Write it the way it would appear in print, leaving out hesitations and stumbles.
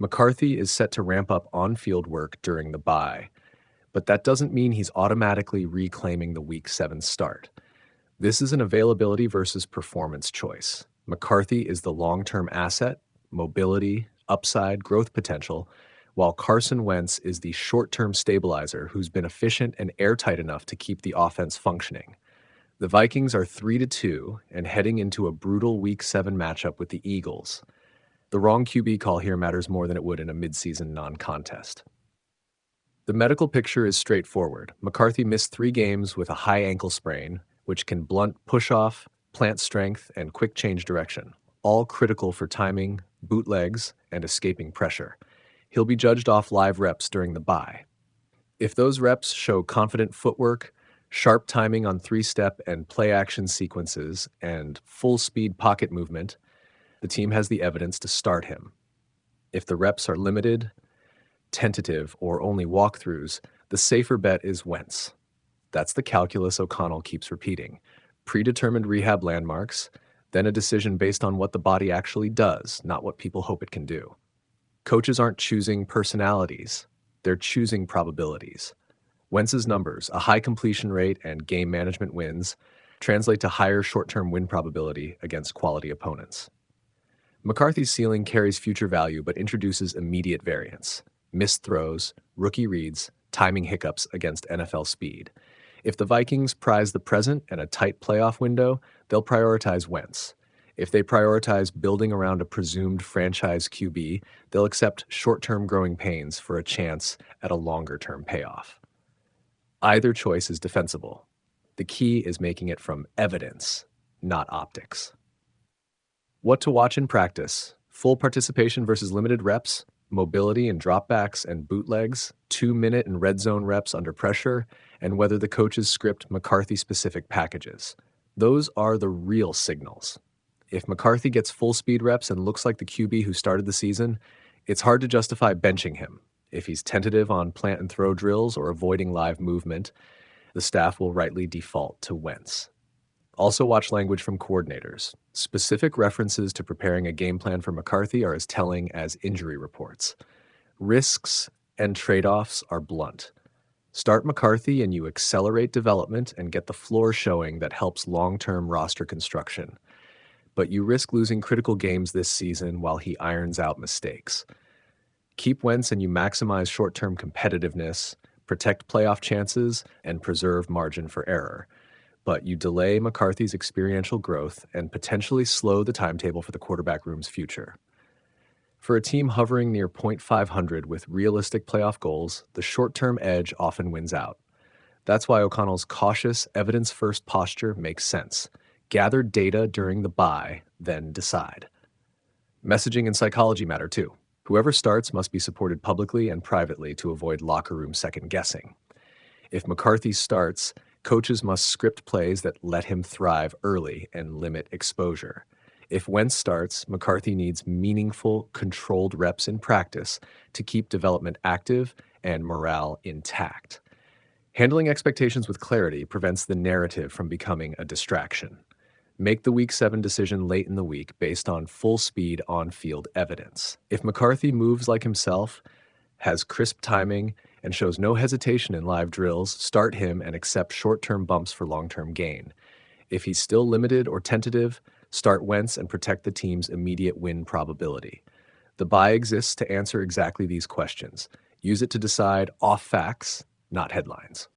McCarthy is set to ramp up on-field work during the bye, but that doesn't mean he's automatically reclaiming the Week 7 start. This is an availability versus performance choice. McCarthy is the long-term asset, mobility, upside, growth potential, while Carson Wentz is the short-term stabilizer who's been efficient and airtight enough to keep the offense functioning. The Vikings are 3-2 and heading into a brutal Week 7 matchup with the Eagles. The wrong QB call here matters more than it would in a midseason non-contest. The medical picture is straightforward. McCarthy missed 3 games with a high ankle sprain, which can blunt push-off, plant strength, and quick change direction, all critical for timing, bootlegs, and escaping pressure. He'll be judged off live reps during the bye. If those reps show confident footwork, sharp timing on 3-step and play-action sequences, and full-speed pocket movement, the team has the evidence to start him. If the reps are limited, tentative, or only walkthroughs, the safer bet is Wentz. That's the calculus O'Connell keeps repeating. Predetermined rehab landmarks, then a decision based on what the body actually does, not what people hope it can do. Coaches aren't choosing personalities, they're choosing probabilities. Wentz's numbers, a high completion rate and game management wins, translate to higher short-term win probability against quality opponents. McCarthy's ceiling carries future value but introduces immediate variance. Missed throws, rookie reads, timing hiccups against NFL speed. If the Vikings prize the present and a tight playoff window, they'll prioritize Wentz. If they prioritize building around a presumed franchise QB, they'll accept short-term growing pains for a chance at a longer-term payoff. Either choice is defensible. The key is making it from evidence, not optics. What to watch in practice: full participation versus limited reps, mobility and dropbacks and bootlegs, 2-minute and red zone reps under pressure, and whether the coaches script McCarthy-specific packages. Those are the real signals. If McCarthy gets full speed reps and looks like the QB who started the season, it's hard to justify benching him. If he's tentative on plant and throw drills or avoiding live movement, the staff will rightly default to Wentz. Also watch language from coordinators. Specific references to preparing a game plan for McCarthy are as telling as injury reports. Risks and trade-offs are blunt. Start McCarthy and you accelerate development and get the floor showing that helps long-term roster construction. But you risk losing critical games this season while he irons out mistakes. Keep Wentz and you maximize short-term competitiveness, protect playoff chances, and preserve margin for error. But you delay McCarthy's experiential growth and potentially slow the timetable for the quarterback room's future. For a team hovering near .500 with realistic playoff goals, the short-term edge often wins out. That's why O'Connell's cautious, evidence-first posture makes sense. Gather data during the bye, then decide. Messaging and psychology matter too. Whoever starts must be supported publicly and privately to avoid locker room second-guessing. If McCarthy starts, coaches must script plays that let him thrive early and limit exposure. If Wentz starts, McCarthy needs meaningful, controlled reps in practice to keep development active and morale intact. Handling expectations with clarity prevents the narrative from becoming a distraction. Make the Week 7 decision late in the week based on full-speed on-field evidence. If McCarthy moves like himself, has crisp timing, and shows no hesitation in live drills, start him and accept short-term bumps for long-term gain. If he's still limited or tentative, start Wentz and protect the team's immediate win probability. The bye exists to answer exactly these questions. Use it to decide off facts, not headlines.